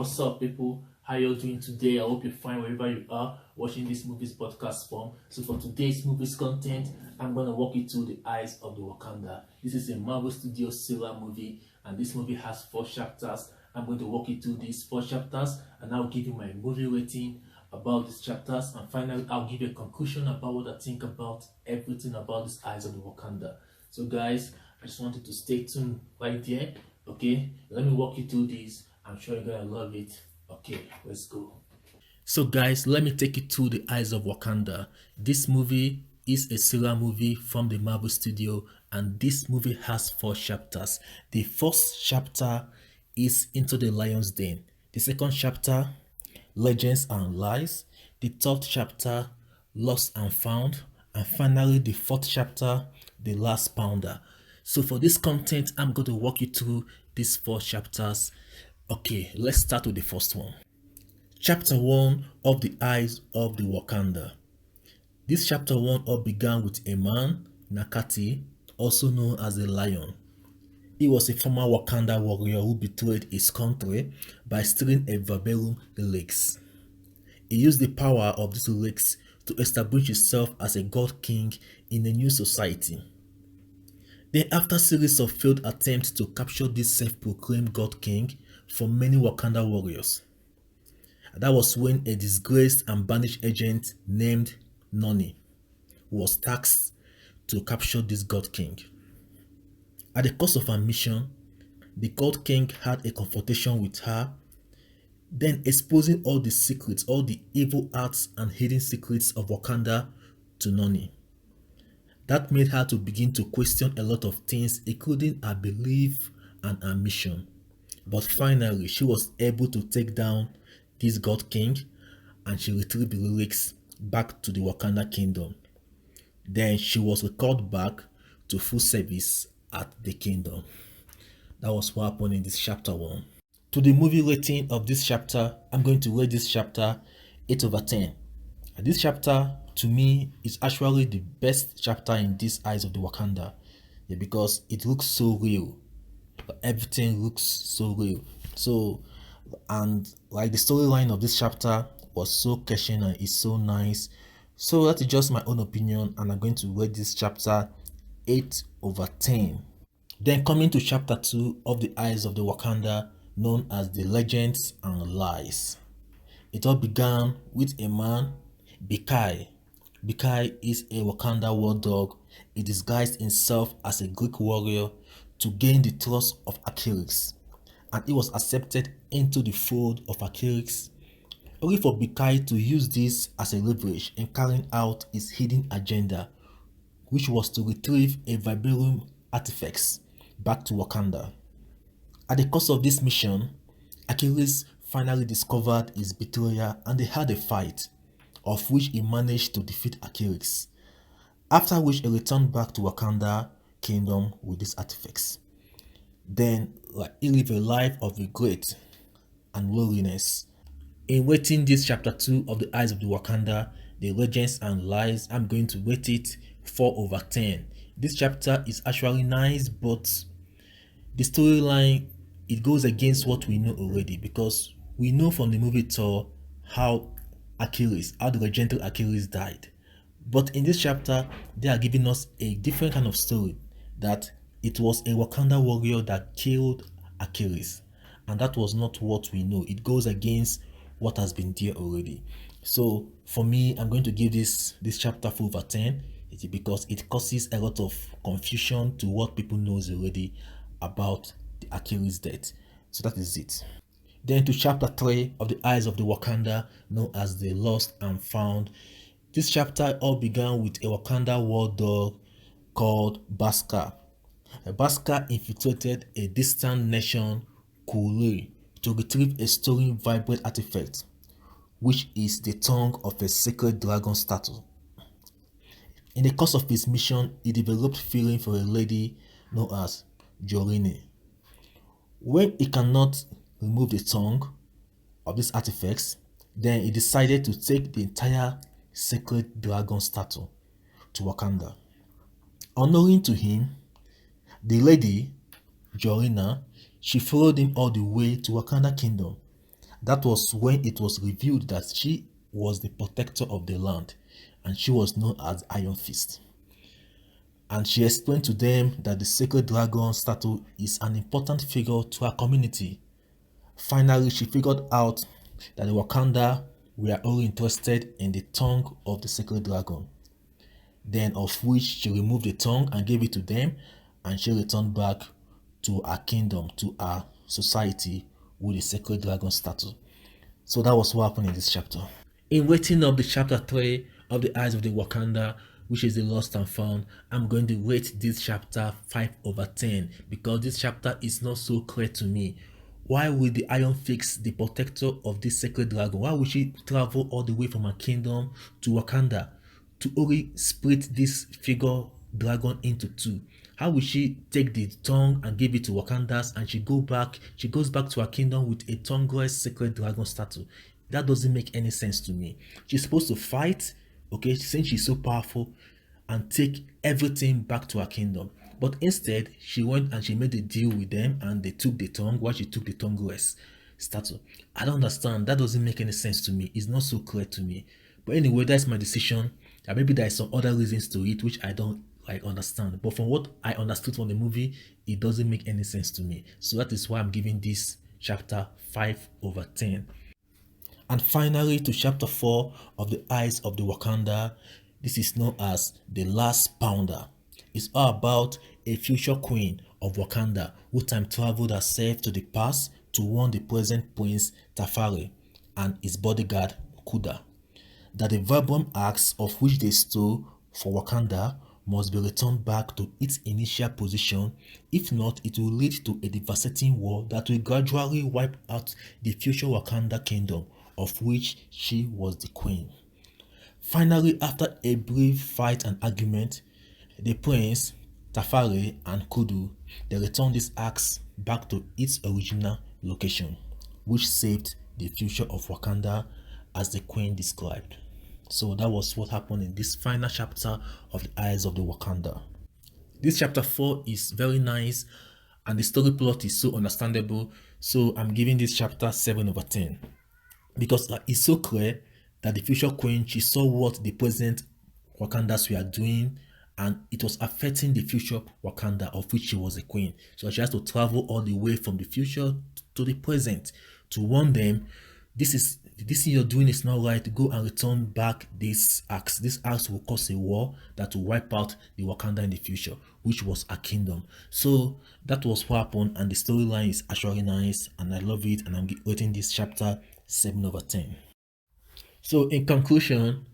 What's up, people? How you doing today? I hope you're fine wherever you are watching this movie's podcast form. So for today's movie's content, I'm gonna walk you through the Eyes of the Wakanda. This is a Marvel Studios serial movie, and this movie has 4 chapters. I'm going to walk you through these 4 chapters, and I'll give you my movie rating about these chapters, and finally I'll give you a conclusion about what I think about everything about this Eyes of the Wakanda. So guys, I just wanted to stay tuned right there. Okay, let me walk you through this. I'm sure you're gonna love it. Okay, let's go. So guys, let me take you to the Eyes of Wakanda. This movie is a serial movie from the Marvel Studio, and this movie has 4 chapters. The first chapter is Into the Lion's Den. The second chapter, Legends and Lies. The third chapter, Lost and Found. And finally, the fourth chapter, The Last Pounder. So for this content, I'm going to walk you through these 4 chapters. Okay, let's start with the first one. Chapter 1 of the Eyes of the Wakanda. This chapter 1 all began with a man, Nakati, also known as the Lion. He was a former Wakanda warrior who betrayed his country by stealing a Viburnum relics. He used the power of these relics to establish himself as a god king in a new society. Then, after a series of failed attempts to capture this self-proclaimed god king from many Wakanda warriors, that was when a disgraced and banished agent named Noni was tasked to capture this god king. At the course of her mission, the god king had a confrontation with her, then exposing all the secrets, all the evil arts and hidden secrets of Wakanda to Noni. That made her to begin to question a lot of things, including her belief and her mission. But finally, she was able to take down this god king, and she retrieved the relics back to the Wakanda kingdom. Then she was recalled back to full service at the kingdom. That was what happened in this chapter 1. To the movie rating of this chapter, I'm going to rate this chapter 8 over 10. And this chapter, to me, is actually the best chapter in this Eyes of the Wakanda. Yeah, because it looks so real. Everything looks so real. So, and like the storyline of this chapter was so catching and is so nice. So that is just my own opinion, and I'm going to rate this chapter 8 over 10. Then coming to chapter 2 of the Eyes of the Wakanda, known as the Legends and Lies. It all began with a man, Bikai. Bikai is a Wakanda war dog. He disguised himself as a Greek warrior to gain the trust of Achilles, and he was accepted into the fold of Achilles, only for Bikai to use this as a leverage in carrying out his hidden agenda, which was to retrieve a Viburnum artifacts back to Wakanda. At the course of this mission, Achilles finally discovered his betrayer, and they had a fight, of which he managed to defeat Achilles, after which he returned back to Wakanda kingdom with these artifacts. Then he lived a life of regret and loneliness. In rating this chapter 2 of the Eyes of the Wakanda, the Legends and Lies, I'm going to rate it 4 over 10. This chapter is actually nice, but the storyline, it goes against what we know already, because we know from the movie Thor how the legendary Achilles died. But in this chapter, they are giving us a different kind of story, that it was a Wakanda warrior that killed Achilles, and that was not what we know. It goes against what has been there already. So for me, I'm going to give this chapter 4 over 10, because it causes a lot of confusion to what people knows already about the Achilles death. So that is it. Then to chapter 3 of the Eyes of the Wakanda, known as the Lost and Found. This chapter all began with a Wakanda war dog called Baska. Baska infiltrated a distant nation, Kule, to retrieve a stolen vibrant artifact, which is the tongue of a sacred dragon statue. In the course of his mission, he developed feeling for a lady known as Jorine. When he cannot remove the tongue of these artifacts, then he decided to take the entire sacred dragon statue to Wakanda. Unknowing to him, the lady, Jorina, she followed him all the way to Wakanda Kingdom, That was when it was revealed that she was the protector of the land and she was known as Iron Fist. And she explained to them that the sacred dragon statue is an important figure to her community. Finally, she figured out that the Wakanda were only interested in the tongue of the sacred dragon. Then, of which she removed the tongue and gave it to them, and she returned back to her kingdom, to her society with the sacred dragon statue. So that was what happened in this chapter. In waiting up the chapter 3 of the Eyes of the Wakanda, which is the lost and found, I'm going to rate this chapter 5 over 10 because this chapter is not so clear to me. Why will the Iron Fix, the protector of this sacred dragon, why will she travel all the way from her kingdom to Wakanda to only split this figure dragon into two? How will she take the tongue and give it to Wakandas and she goes back to her kingdom with a tongueless sacred dragon statue? That doesn't make any sense to me. She's supposed to fight, okay, since she's so powerful, and take everything back to her kingdom. But instead, she went and she made a deal with them and they took the tongue while she took the tongueless statue. I don't understand. That doesn't make any sense to me. It's not so clear to me. But anyway, that's my decision. And maybe there are some other reasons to it which I don't understand. But from what I understood from the movie, it doesn't make any sense to me. So that is why I'm giving this chapter 5 over 10. And finally, to chapter 4 of the Eyes of the Wakanda. This is known as the Last Pounder. It's all about a future queen of Wakanda who time traveled herself to the past to warn the present prince Tafari and his bodyguard Kuda that the Vibram axe of which they stole for Wakanda must be returned back to its initial position. If not, it will lead to a devastating war that will gradually wipe out the future Wakanda kingdom of which she was the queen. Finally, after a brief fight and argument, the prince, Tafari, and Kudu, they returned this axe back to its original location, which saved the future of Wakanda as the queen described. So that was what happened in this final chapter of the Eyes of the Wakanda. This chapter 4 is very nice and the story plot is so understandable. So I'm giving this chapter 7 over 10 because it's so clear that the future queen, she saw what the present Wakandas were doing and it was affecting the future Wakanda of which she was a queen. So she has to travel all the way from the future to the present to warn them, this thing you're doing is not right. Go and return back this axe. This axe will cause a war that will wipe out the Wakanda in the future, which was a kingdom. So that was what happened, and the storyline is actually nice, and I love it, and I'm rating this chapter 7 over 10. So in conclusion,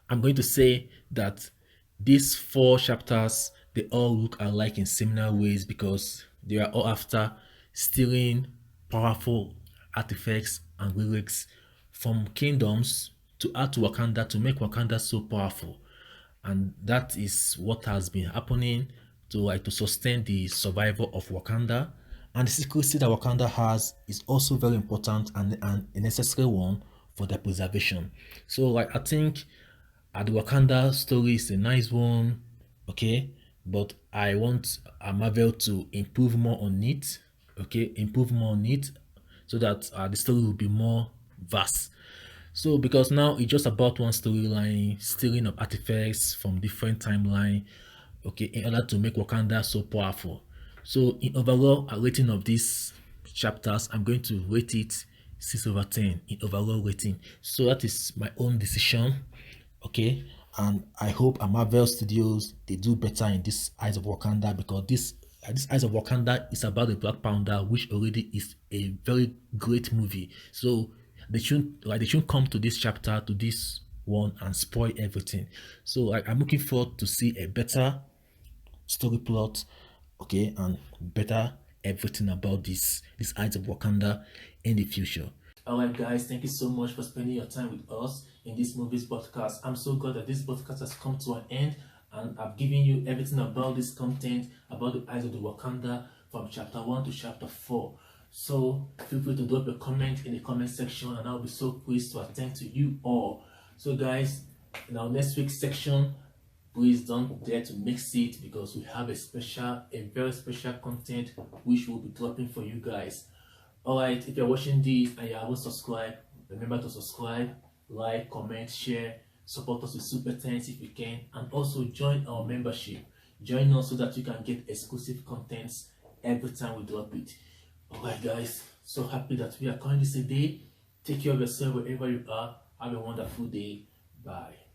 I'm going to say that these 4 chapters, they all look alike in similar ways because they are all after stealing powerful artifacts and relics from kingdoms to add to Wakanda to make Wakanda so powerful. And that is what has been happening to sustain the survival of Wakanda. And the secrecy that Wakanda has is also very important and a necessary one for their preservation. So I think the Wakanda story is a nice one, okay, but I want Marvel to improve more on it, okay, so that the story will be more vast. So because now it's just about one storyline, stealing of artifacts from different timeline, okay, in order to make Wakanda so powerful. So in overall rating of these chapters, I'm going to rate it 6 over 10 in overall rating. So that is my own decision, okay, and I hope Marvel Studios, they do better in this Eyes of Wakanda, because this Eyes of Wakanda is about the Black Panther, which already is a very great movie. So they shouldn't come to this chapter, to this one, and spoil everything. So I'm looking forward to see a better story plot, okay, and better everything about this Eyes of Wakanda in the future. Alright guys, thank you so much for spending your time with us in this movies podcast. I'm so glad that this podcast has come to an end, and I've given you everything about this content, about the Eyes of the Wakanda from chapter 1 to chapter 4. So feel free to drop a comment in the comment section, and I'll be so pleased to attend to you all. So guys, in our next week's section, please don't dare to mix it, because we have a very special content which will be dropping for you guys. Alright, if you're watching this and you haven't subscribed, remember to subscribe, like, comment, share, support us with super thanks if you can, and also join our membership. Join us so that you can get exclusive contents every time we drop it. Alright guys, so happy that we are calling this a day. Take care of yourself wherever you are. Have a wonderful day. Bye.